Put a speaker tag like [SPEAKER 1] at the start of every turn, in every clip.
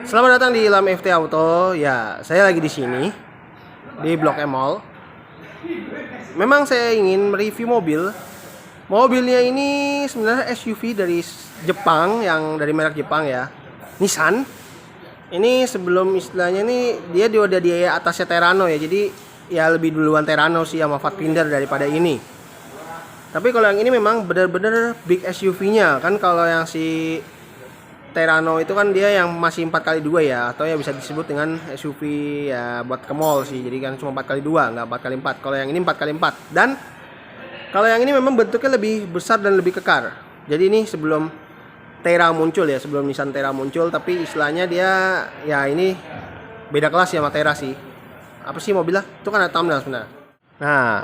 [SPEAKER 1] Selamat datang di Ilham FT Auto. Ya, saya lagi di sini di Blok M Mall. Memang saya ingin mereview mobil. Mobilnya ini sebenarnya SUV dari Jepang, yang dari merek Jepang ya, Nissan. Ini sebelum istilahnya nih dia udah di atasnya Terrano ya. Jadi ya lebih duluan Terrano sih sama Pathfinder daripada ini. Tapi kalau yang ini memang benar-benar big SUV-nya. Kan kalau yang si Terrano itu kan dia yang masih 4x2 ya, atau ya bisa disebut dengan SUV ya buat ke mall sih. Jadi kan cuma 4x2, nggak 4x4. Kalau yang ini 4x4. Dan kalau yang ini memang bentuknya lebih besar dan lebih kekar. Jadi ini sebelum Terra muncul ya, sebelum Nissan Terra muncul, tapi istilahnya dia ya ini beda kelas ya sama Terra sih. Apa sih mobilnya? Itu kan ada thumbnail sebenarnya. Nah,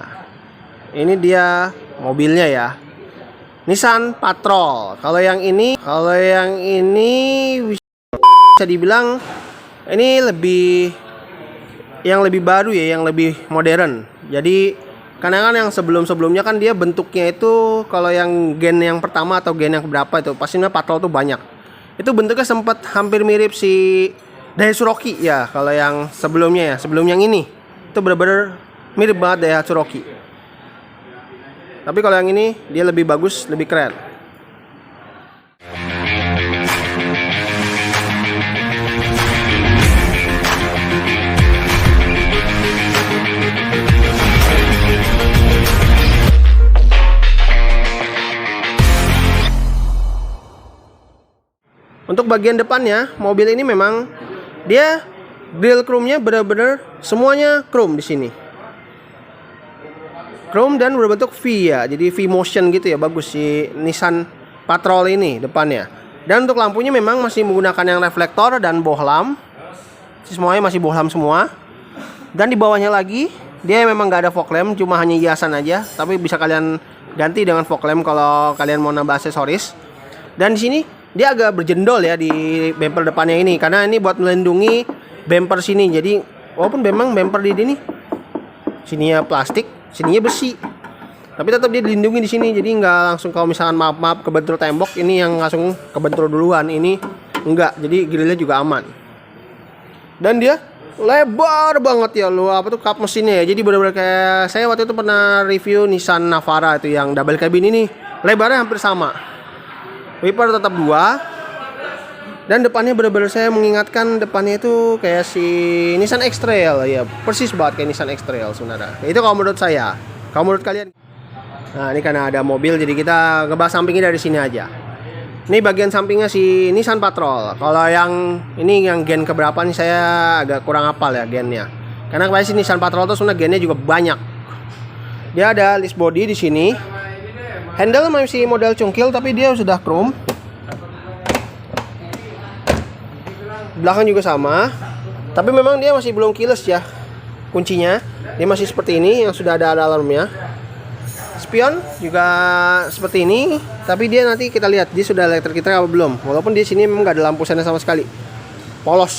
[SPEAKER 1] ini dia mobilnya ya. Nissan Patrol. Kalau yang ini bisa dibilang ini lebih baru ya, yang lebih modern. Jadi karena kan yang sebelumnya kan dia bentuknya itu, kalau yang gen yang pertama atau gen yang berapa itu pastinya Patrol tuh banyak. Itu bentuknya sempat hampir mirip si Daihatsu Rocky ya. Kalau yang sebelumnya ya, sebelum yang ini itu benar-benar mirip banget Daihatsu Rocky. Tapi kalau yang ini dia lebih bagus, lebih keren. Untuk bagian depannya, mobil ini memang dia grill chrome-nya benar-benar semuanya chrome di sini. Chrome dan berbentuk V ya, jadi V motion gitu ya, bagus si Nissan Patrol ini depannya. Dan untuk lampunya memang masih menggunakan yang reflektor dan bohlam. Semuanya masih bohlam semua. Dan di bawahnya lagi dia memang nggak ada fog lamp, cuma hanya hiasan aja. Tapi bisa kalian ganti dengan fog lamp kalau kalian mau nambah aksesoris. Dan di sini dia agak berjendol ya di bumper depannya ini, karena ini buat melindungi bumper sini. Jadi walaupun memang bumper di sini sininya plastik, sininya besi, tapi tetap dia dilindungi di sini. Jadi nggak langsung kalau misalkan maaf kebentur tembok, ini yang langsung kebentur duluan, ini enggak. Jadi grillnya juga aman. Dan dia lebar banget ya, kap mesinnya ya. Jadi benar-benar kayak saya waktu itu pernah review Nissan Navara itu yang double cabin, ini lebarnya hampir sama. Wiper tetap 2. Dan depannya benar-benar saya mengingatkan depannya itu kayak si Nissan X-Trail ya, persis banget kayak Nissan X-Trail sebenarnya. Itu kalau menurut saya. Kalau menurut kalian? Nah, ini karena ada mobil jadi kita ngebahas sampingnya dari sini aja. Ini bagian sampingnya si Nissan Patrol. Kalau yang ini yang gen keberapa nih saya agak kurang hafal ya gennya. Karena kemarin si Nissan Patrol itu sebenarnya gennya juga banyak. Dia ada list body di sini. Handle masih model cungkil tapi dia sudah chrome. Belakang juga sama, tapi memang dia masih belum keyless ya kuncinya. Dia masih seperti ini yang sudah ada alarmnya. Spion juga seperti ini, tapi dia nanti kita lihat dia sudah elektrik apa belum. Walaupun di sini memang nggak ada lampu sana sama sekali, polos.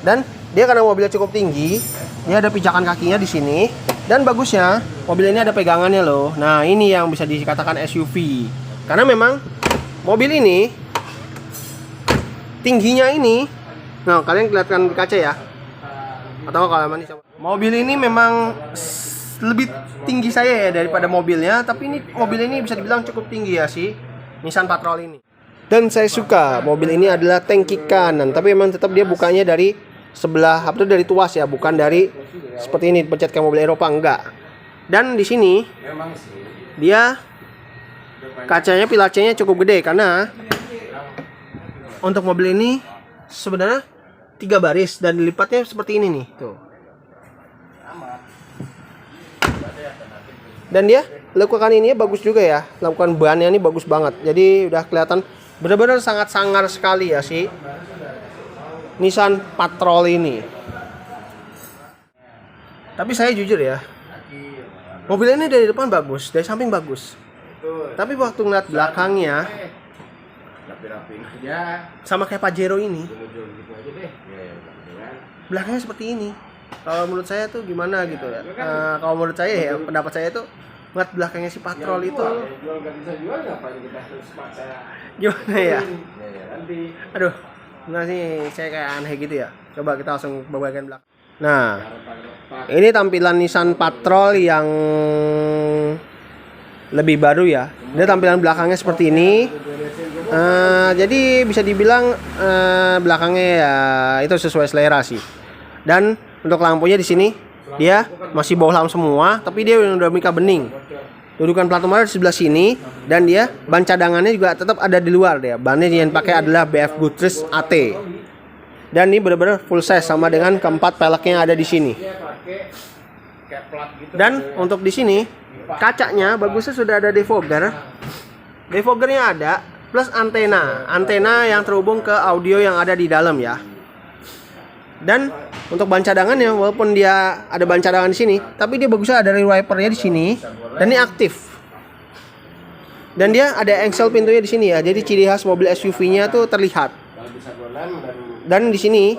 [SPEAKER 1] Dan dia karena mobilnya cukup tinggi, dia ada pijakan kakinya di sini. Dan bagusnya mobil ini ada pegangannya loh. Nah ini yang bisa dikatakan SUV, karena memang mobil ini tingginya ini, nah kalian kelihatan di kaca ya, atau kalau mana mobil ini memang lebih tinggi saya ya daripada mobilnya. Tapi ini mobil ini bisa dibilang cukup tinggi ya si Nissan Patrol ini. Dan saya suka mobil ini adalah tangki kanan, tapi memang tetap dia bukanya dari sebelah, apa itu dari tuas ya, bukan dari seperti ini pencet kayak mobil Eropa, enggak. Dan di sini dia kacanya, pilar C-nya cukup gede, karena untuk mobil ini sebenarnya 3 baris dan dilipatnya seperti ini nih, tuh. Dan dia lakukan ini bagus juga ya, lakukan bannya ini bagus banget. Jadi udah kelihatan benar-benar sangat sangar sekali ya si Nissan Patrol ini. Tapi saya jujur ya, mobil ini dari depan bagus, dari samping bagus. Tapi waktu ngeliat belakangnya sama kayak Pajero ini, belakangnya seperti ini. Kalau menurut saya tuh gimana gitu ya. Kalau menurut saya ya, pendapat saya tuh ngeliat belakangnya si Patrol itu gimana ya. Aduh, Nah sih saya kayak aneh gitu ya. Coba kita langsung ke bagian belakang. Nah, ini tampilan Nissan Patrol yang lebih baru ya. Dia tampilan belakangnya seperti ini. Jadi bisa dibilang belakangnya ya itu sesuai selera sih. Dan untuk lampunya di sini dia masih bohlam semua, tapi dia udah mika bening. Dudukan plat nomor di sebelah sini, dan dia ban cadangannya juga tetap ada di luar dia. Bannya yang pakai adalah BF Goodrich AT. Dan ini benar-benar full size sama dengan keempat peleknya yang ada di sini. Dan untuk di sini kacanya bagusnya sudah ada defogger. Defoggernya ada plus antena yang terhubung ke audio yang ada di dalam ya. Dan untuk ban cadangannya, walaupun dia ada ban cadangan di sini, tapi dia bagusnya ada rear wipernya di sini, dan ini aktif. Dan dia ada engsel pintunya di sini ya, jadi ciri khas mobil SUV-nya tuh terlihat. Dan di sini,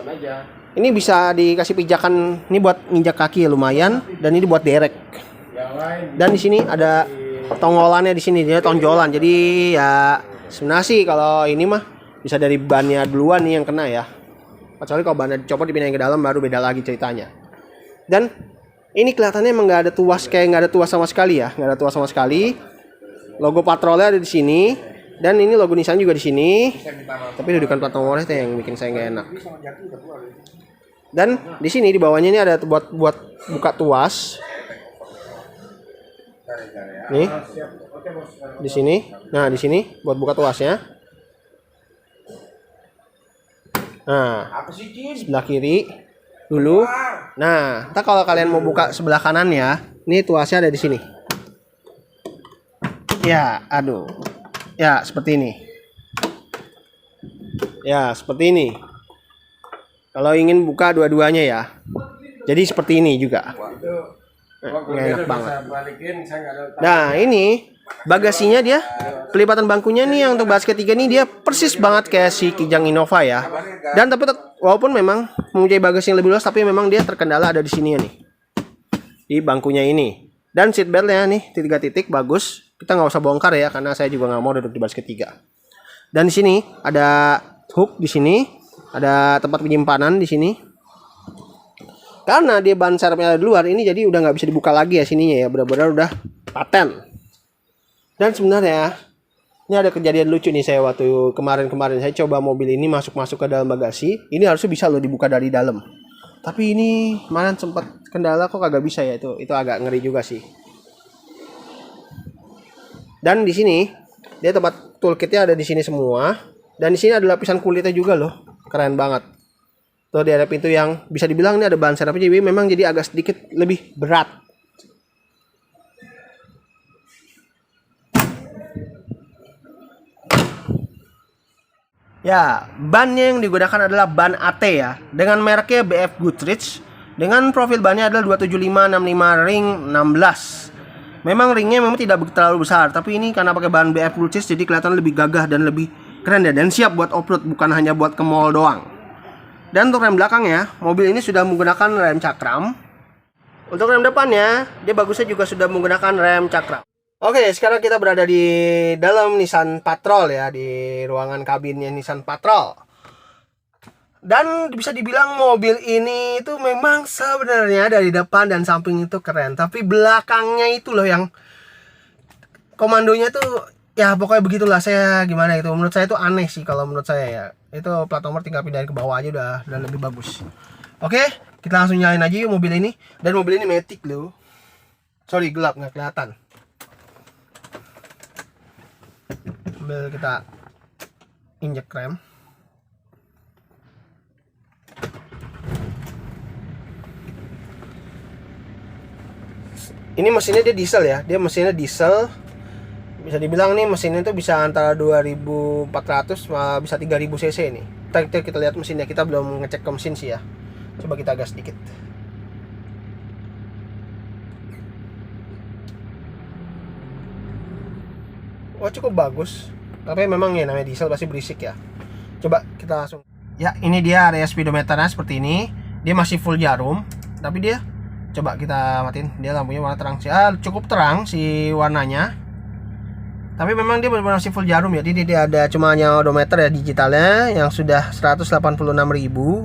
[SPEAKER 1] ini bisa dikasih pijakan, ini buat nginjak kaki ya lumayan, dan ini buat derek. Dan di sini ada tongolannya di sini, dia tonjolan. Jadi ya sebenarnya sih kalau ini mah bisa dari bannya duluan nih yang kena ya. Kecuali kalau bannya dicopot dipindahin ke dalam baru beda lagi ceritanya. Dan ini kelihatannya emang nggak ada tuas, kayak nggak ada tuas sama sekali ya, nggak ada tuas sama sekali. Logo Patrolnya ada di sini, dan ini logo Nissan juga di sini. Tapi dudukan plat nomornya itu yang bikin saya nggak enak. Dan di sini di bawahnya ini ada buat buka tuas. Nih, di sini. Nah di sini buat buka tuasnya. Nah, sebelah kiri dulu. Nah, ntar kalau kalian mau buka sebelah kanan ya, ini tuasnya ada di sini. Ya, aduh. Ya, seperti ini. Ya, seperti ini. Kalau ingin buka dua-duanya ya. Jadi seperti ini juga. Nggak enak banget. Nah, ini bagasinya dia, pelipatan bangkunya nih yang untuk basket 3 nih dia persis banget kayak si Kijang Innova ya. Dan tapi walaupun memang mempunyai bagasi yang lebih luas, tapi memang dia terkendala ada di sini ya nih. Di bangkunya ini. Dan seatbeltnya nih 3 titik bagus. Kita nggak usah bongkar ya karena saya juga nggak mau duduk di basket 3. Dan di sini ada hook di sini, ada tempat penyimpanan di sini. Karena dia ban serepnya ada di luar, ini jadi udah nggak bisa dibuka lagi ya sininya ya, benar-benar udah paten. Dan sebenarnya ini ada kejadian lucu nih, saya waktu kemarin saya coba mobil ini masuk ke dalam bagasi. Ini harusnya bisa loh dibuka dari dalam. Tapi ini kemarin sempat kendala kok kagak bisa ya, itu agak ngeri juga sih. Dan di sini dia tempat toolkitnya ada di sini semua. Dan di sini ada lapisan kulitnya juga loh, keren banget. Tuh dia ada pintu yang bisa dibilang ini ada ban serepnya, jadi memang jadi agak sedikit lebih berat. Ya, bannya yang digunakan adalah ban AT ya, dengan mereknya BF Goodrich, dengan profil bannya adalah 275/65 ring 16. Memang ringnya memang tidak terlalu besar, tapi ini karena pakai ban BF Goodrich jadi kelihatan lebih gagah dan lebih keren ya, dan siap buat off-road, bukan hanya buat ke mall doang. Dan untuk rem belakangnya, mobil ini sudah menggunakan rem cakram. Untuk rem depannya, dia bagusnya juga sudah menggunakan rem cakram. Oke, sekarang kita berada di dalam Nissan Patrol ya, di ruangan kabinnya Nissan Patrol. Dan bisa dibilang mobil ini itu memang sebenarnya dari depan dan samping itu keren, tapi belakangnya itu loh yang komandonya tuh ya pokoknya begitulah, saya gimana itu, menurut saya itu aneh sih kalau menurut saya ya. Itu plat nomor tinggal pindahin ke bawah aja udah lebih bagus. Oke, kita langsung nyalain aja yuk mobil ini. Dan mobil ini matic loh. Sorry, gelap nggak kelihatan. Sambil kita injek rem. Ini mesinnya dia diesel ya, dia mesinnya diesel. Bisa dibilang nih mesinnya itu bisa antara 2400 bisa 3000 cc nih. Kita lihat mesinnya, kita belum ngecek ke mesin sih ya. Coba kita gas sedikit. Wah, cukup bagus. Tapi memang ya namanya diesel pasti berisik ya. Coba kita langsung. Ya, ini dia area speedometernya seperti ini. Dia masih full jarum, tapi dia coba kita matiin. Dia lampunya warna terang sih. Cukup terang si warnanya. Tapi memang dia benar-benar masih full jarum ya. Jadi dia ada cuma hanya odometer ya digitalnya yang sudah 186.000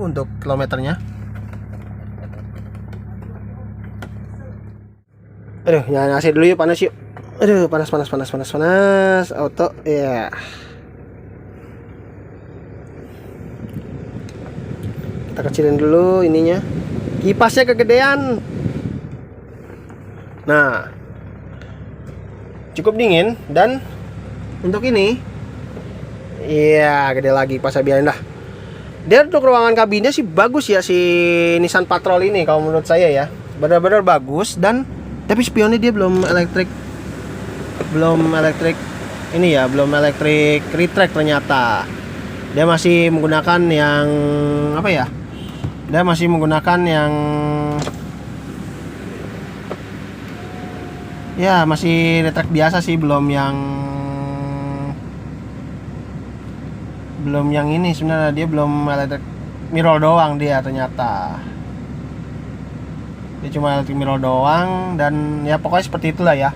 [SPEAKER 1] untuk kilometernya. Aduh, nyalain AC dulu yuk, panas yuk. Aduh, panas. Auto, ya. Kita kecilin dulu ininya. Kipasnya kegedean. Nah, cukup dingin. Dan untuk ini, iya, gede lagi, pas biarin dah. Dia untuk ruangan kabinnya sih bagus ya si Nissan Patrol ini kalau menurut saya ya. Benar-benar bagus. Dan tapi spionnya dia belum elektrik ini ya, belum elektrik retract ternyata. Dia masih menggunakan yang apa ya? Dia masih menggunakan yang ya masih retract biasa sih, belum yang ini sebenarnya. Dia belum elektrik mirror doang dia ternyata. Dia cuma elektrik mirror doang dan ya pokoknya seperti itulah ya.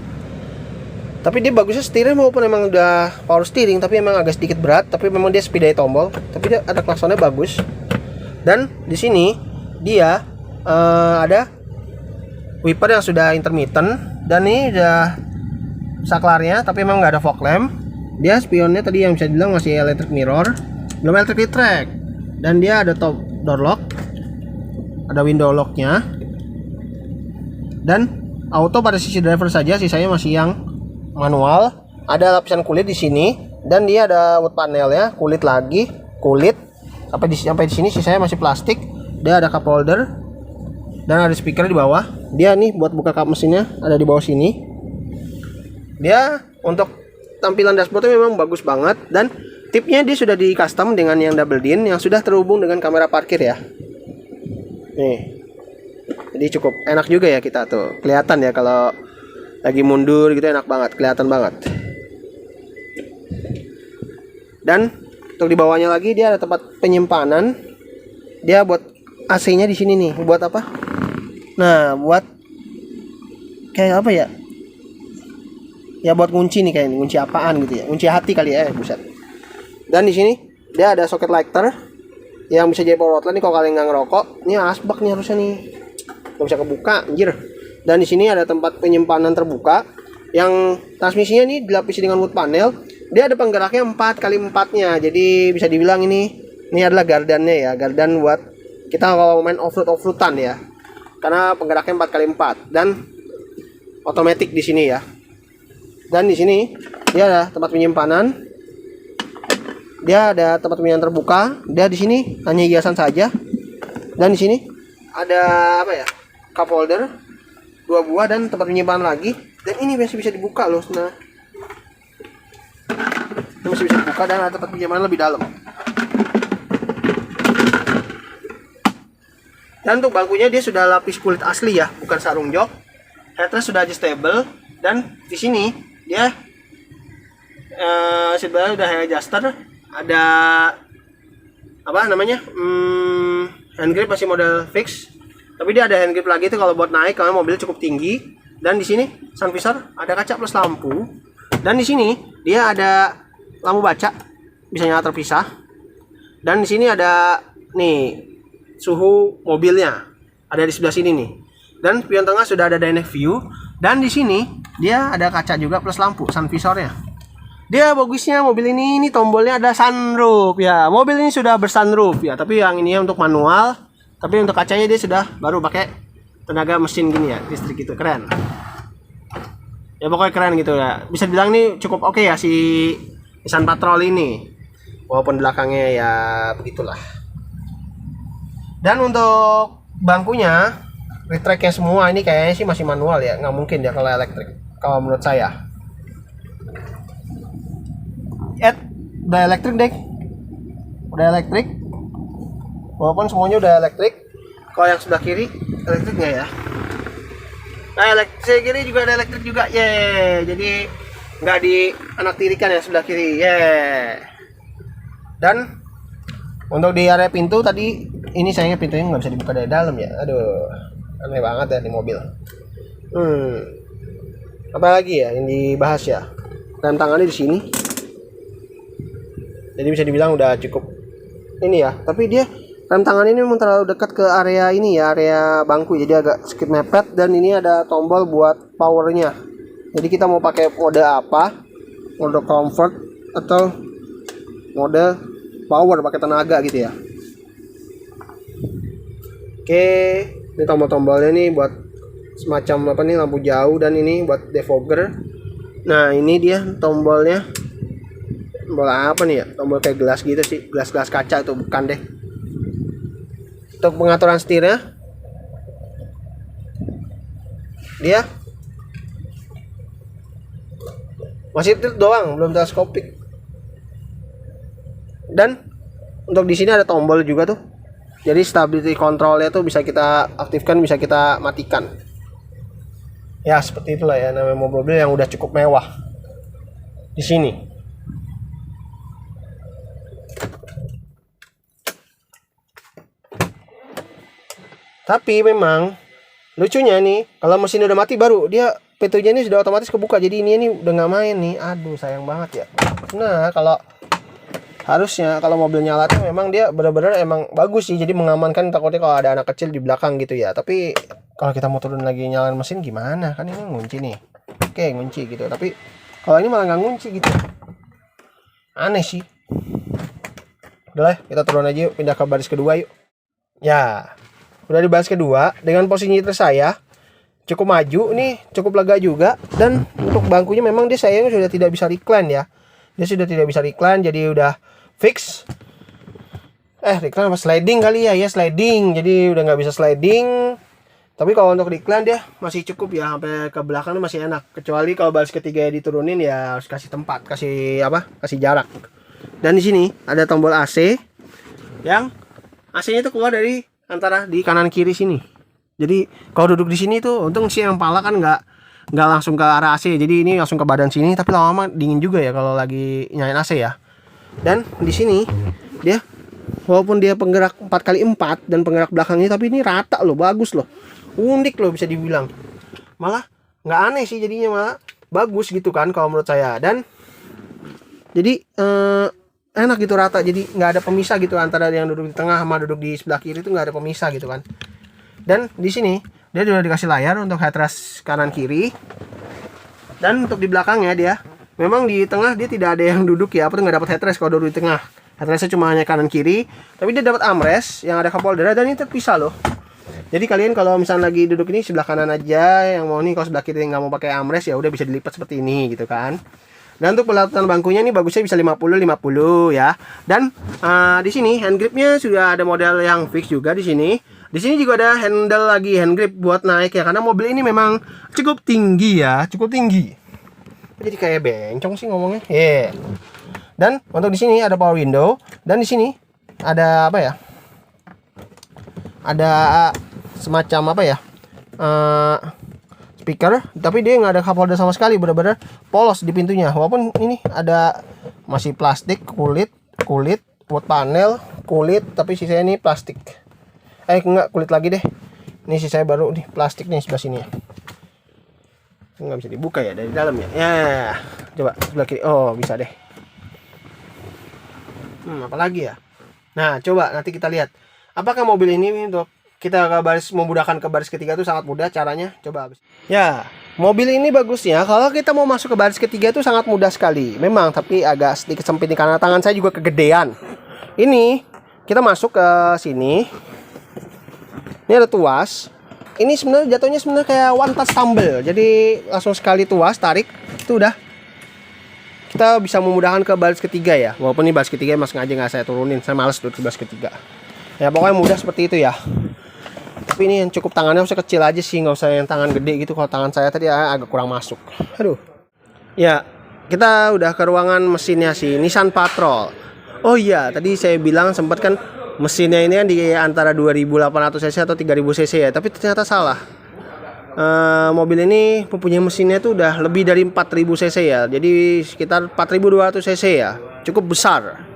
[SPEAKER 1] Tapi dia bagusnya setirnya walaupun emang udah power steering, tapi emang agak sedikit berat. Tapi memang dia speed dari tombol, tapi dia ada klaksonnya bagus. Dan di sini dia ada wiper yang sudah intermittent. Dan ini udah saklarnya, tapi memang nggak ada fog lamp. Dia spionnya tadi yang bisa dibilang masih electric mirror, belum electric retract. Dan dia ada top door lock, ada window locknya. Dan auto pada sisi driver saja, sisanya masih yang manual. Ada lapisan kulit di sini dan dia ada wood panel ya, kulit sampai di sini sisanya masih plastik. Dia ada cup holder dan ada speaker di bawah. Dia nih buat buka kap mesinnya ada di bawah sini. Dia untuk tampilan dashboardnya memang bagus banget, dan tipnya dia sudah di custom dengan yang double din yang sudah terhubung dengan kamera parkir ya. Nih. Jadi cukup enak juga ya, kita tuh kelihatan ya kalau lagi mundur gitu, enak banget, kelihatan banget. Dan untuk di bawahnya lagi dia ada tempat penyimpanan. Dia buat AC-nya di sini nih. Buat apa? Nah, buat kayak apa ya? Ya buat kunci nih, kayak ini kunci apaan gitu ya. Kunci hati kali ya, buset. Dan di sini dia ada soket lighter yang bisa jadi power outlet nih kalau kalian nggak ngerokok. Ini asbak nih harusnya nih. Nggak bisa kebuka, anjir. Dan di sini ada tempat penyimpanan terbuka yang transmisinya nih dilapisi dengan wood panel. Dia ada penggeraknya 4x4-nya. Jadi bisa dibilang ini adalah gardannya ya, gardan buat kita kalau main off-roadan ya. Karena penggeraknya 4x4 dan otomatis di sini ya. Dan di sini dia ada tempat penyimpanan. Dia ada tempat penyimpanan terbuka. Dia di sini hanya hiasan saja. Dan di sini ada apa ya? Cup holder 2 buah dan tempat penyimpanan lagi. Dan ini masih bisa dibuka loh. Nah, ini masih bisa dibuka dan ada tempat penyimpanan lebih dalam. Dan untuk bangkunya dia sudah lapis kulit asli ya, bukan sarung jok. Headrest sudah adjustable. Dan di sini dia sebenarnya udah hair adjuster. Ada apa namanya? Hand grip masih model fix. Tapi dia ada hand grip lagi itu kalau buat naik karena mobil cukup tinggi. Dan di sini sun visor ada kaca plus lampu. Dan di sini dia ada lampu baca, bisa nyala terpisah. Dan di sini ada nih suhu mobilnya, ada di sebelah sini nih. Dan spion tengah sudah ada dynamic view. Dan di sini dia ada kaca juga plus lampu sun visornya. Dia bagusnya mobil ini tombolnya ada sunroof ya. Mobil ini sudah bersunroof ya, tapi yang ini untuk manual. Tapi untuk kacanya dia sudah baru pakai tenaga mesin gini ya, listrik gitu, keren. Ya pokoknya keren gitu ya. Bisa dibilang ini cukup oke ya si Nissan Patrol ini. Walaupun belakangnya ya begitulah. Dan untuk bangkunya, retract-nya semua ini kayaknya sih masih manual ya, nggak mungkin ya kalau elektrik. Kalau menurut saya. Udah elektrik deh. Udah elektrik. Walaupun semuanya udah elektrik. Kalau yang sebelah kiri elektrik nggak ya? Nah, sebelah kiri juga ada elektrik juga. Jadi nggak di anak tirikan ya sebelah kiri. Dan untuk di area pintu tadi, ini sayangnya pintunya nggak bisa dibuka dari dalam ya. Aduh, aneh banget ya di mobil. Apa lagi ya yang dibahas ya? rem tangannya di sini. Jadi bisa dibilang udah cukup ini ya. Tapi dia rem tangan ini memang terlalu dekat ke area ini ya, area bangku. Jadi agak sedikit mepet. Dan ini ada tombol buat powernya. Jadi kita mau pakai mode apa? Mode comfort atau mode power pakai tenaga gitu ya. Oke, ini tombol-tombolnya nih buat semacam apa nih, lampu jauh, dan ini buat defogger. Nah, ini dia tombolnya. Tombol apa nih ya? Tombol kayak gelas gitu sih, gelas-gelas kaca itu bukan deh. Untuk pengaturan setirnya, dia masih tilt doang, belum teleskopik. Dan untuk di sini ada tombol juga tuh. Jadi stability controlnya tuh bisa kita aktifkan, bisa kita matikan. Ya seperti itulah ya namanya mobil yang udah cukup mewah di sini. Tapi memang lucunya nih, kalau mesin udah mati baru dia pintunya ini sudah otomatis kebuka. Jadi ini udah nggak main nih. Aduh sayang banget ya. Nah kalau harusnya kalau mobil nyala tuh memang dia benar-benar emang bagus sih, jadi mengamankan, takutnya kalau ada anak kecil di belakang gitu ya. Tapi kalau kita mau turun lagi nyalain mesin gimana, kan ini ngunci nih. Oke ngunci gitu, tapi kalau ini malah nggak ngunci gitu, aneh sih. Udah lah, kita turun aja yuk, pindah ke baris kedua yuk. Ya udah di baris kedua dengan posisi nyetir saya cukup maju nih, cukup lega juga. Dan untuk bangkunya memang dia sayangnya sudah tidak bisa recline ya. Dia sudah tidak bisa recline, jadi udah fix. Recline apa sliding kali ya, sliding. Jadi udah nggak bisa sliding. Tapi kalau untuk recline dia masih cukup ya, sampai ke belakang tuh masih enak. Kecuali kalau baris ketiga ya diturunin ya harus kasih tempat, kasih jarak. Dan di sini ada tombol AC, yang AC-nya itu keluar dari antara di kanan kiri sini. Jadi kalau duduk di sini tuh untung sih yang pala kan nggak langsung ke arah AC, jadi ini langsung ke badan sini. Tapi lama-lama dingin juga ya kalau lagi nyalain AC ya. Dan di sini dia walaupun dia penggerak 4x4 dan penggerak belakangnya, tapi ini rata loh, bagus loh, unik loh bisa dibilang. Malah nggak aneh sih jadinya, malah bagus gitu kan kalau menurut saya. Dan jadi enak gitu, rata, jadi nggak ada pemisah gitu antara yang duduk di tengah sama duduk di sebelah kiri, itu nggak ada pemisah gitu kan. Dan di sini dia sudah dikasih layar untuk headrest kanan kiri. Dan untuk di belakangnya dia memang di tengah dia tidak ada yang duduk ya, nggak dapat headrest kalau duduk di tengah. Headrestnya cuma hanya kanan kiri, tapi dia dapat armrest yang ada cup holder, dan ini terpisah loh. Jadi kalian kalau misalnya lagi duduk ini sebelah kanan aja, yang mau nih kalau sebelah kiri nggak mau pakai armrest ya udah bisa dilipat seperti ini gitu kan. Dan untuk pelaturan bangkunya ini bagusnya bisa 50-50 ya. Dan di sini hand gripnya sudah ada model yang fix juga di sini. Di sini juga ada handle lagi, hand grip buat naik ya, karena mobil ini memang cukup tinggi ya, cukup tinggi. Jadi kayak bencong sih ngomongnya. Dan untuk di sini ada power window, dan di sini ada apa ya? Ada semacam apa ya? Speaker, tapi dia nggak ada cup holder sama sekali, benar-benar polos di pintunya. Walaupun ini ada masih plastik, kulit, wood panel, kulit, tapi sisanya ini plastik. Enggak, kulit lagi deh. Ini sisanya baru nih, plastik nih sebelah sini ya. Nggak bisa dibuka ya dari dalam ya. Ya, coba sebelah kiri. Oh, bisa deh. Apalagi ya. Nah, coba nanti kita lihat. Apakah mobil ini untuk kita memudahkan ke baris ketiga itu sangat mudah caranya. Coba habis. Ya, mobil ini bagusnya kalau kita mau masuk ke baris ketiga itu sangat mudah sekali. Memang, tapi agak sedikit sempit nih karena tangan saya juga kegedean. Ini kita masuk ke sini. Ini ada tuas. Ini sebenarnya jatuhnya kayak one touch tumble. Jadi langsung sekali tuas tarik itu udah. Kita bisa memudahkan ke baris ketiga ya. Walaupun ini baris ketiga mas sengaja nggak saya turunin. Saya males duduk di baris ketiga. Ya pokoknya mudah seperti itu ya. Tapi ini yang cukup tangannya usah kecil aja sih, nggak usah yang tangan gede gitu. Kalau tangan saya tadi agak kurang masuk. Aduh. Ya, kita udah ke ruangan mesinnya sih, Nissan Patrol. Oh iya, tadi saya bilang sempat kan mesinnya ini kan di antara 2800 cc atau 3000 cc ya, tapi ternyata salah. Mobil ini mempunyai mesinnya itu udah lebih dari 4000 cc ya, jadi sekitar 4200 cc ya, cukup besar.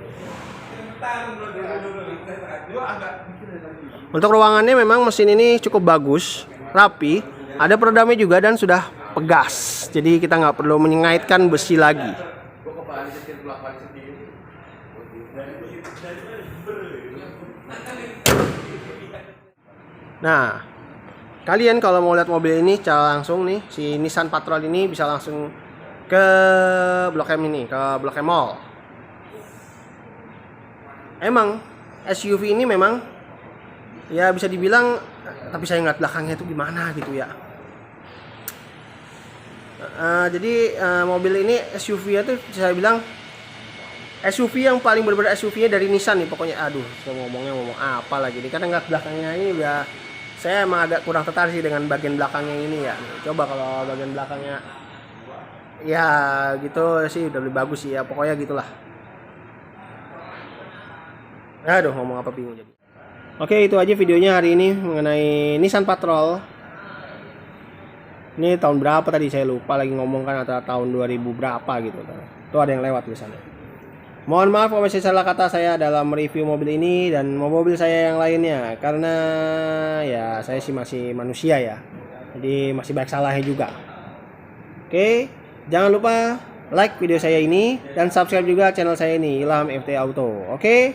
[SPEAKER 1] Untuk ruangannya memang mesin ini cukup bagus, rapi, ada peredamnya juga dan sudah pegas. Jadi kita nggak perlu mengaitkan besi lagi. Nah, kalian kalau mau lihat mobil ini secara langsung nih, si Nissan Patrol ini bisa langsung ke Blok M ini, ke Blok M Mall. Emang SUV ini memang ya bisa dibilang, tapi saya ngeliat belakangnya itu gimana gitu ya. Jadi mobil ini SUV itu saya bilang SUV yang paling berbeda SUV-nya dari Nissan nih pokoknya. Aduh, saya ngomong apa lagi nih, karena ngeliat belakangnya ini ya saya emang agak kurang tertarik sih dengan bagian belakangnya ini ya. Coba kalau bagian belakangnya ya gitu sih udah lebih bagus sih ya, pokoknya gitulah. Aduh, ngomong apa bingung jadi. Oke, itu aja videonya hari ini mengenai Nissan Patrol. Ini tahun berapa tadi saya lupa lagi ngomong kan, atau tahun 2000 berapa gitu. Tuh ada yang lewat di sana. Mohon maaf kalau masih salah kata saya dalam review mobil ini dan mobil saya yang lainnya, karena ya saya sih masih manusia ya. Jadi masih banyak salahnya juga. Oke, jangan lupa like video saya ini dan subscribe juga channel saya ini, Ilham FT Auto. Oke?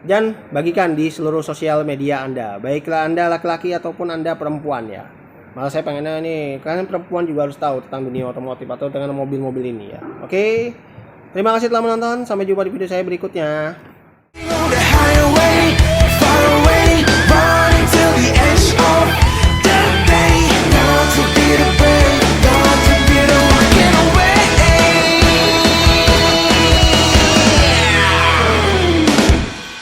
[SPEAKER 1] Dan bagikan di seluruh sosial media Anda, baiklah Anda laki-laki ataupun Anda perempuan ya. Malah saya pengennya nih, kalian perempuan juga harus tahu tentang dunia otomotif atau dengan mobil-mobil ini ya. Oke? Terima kasih telah menonton, sampai jumpa di video saya berikutnya.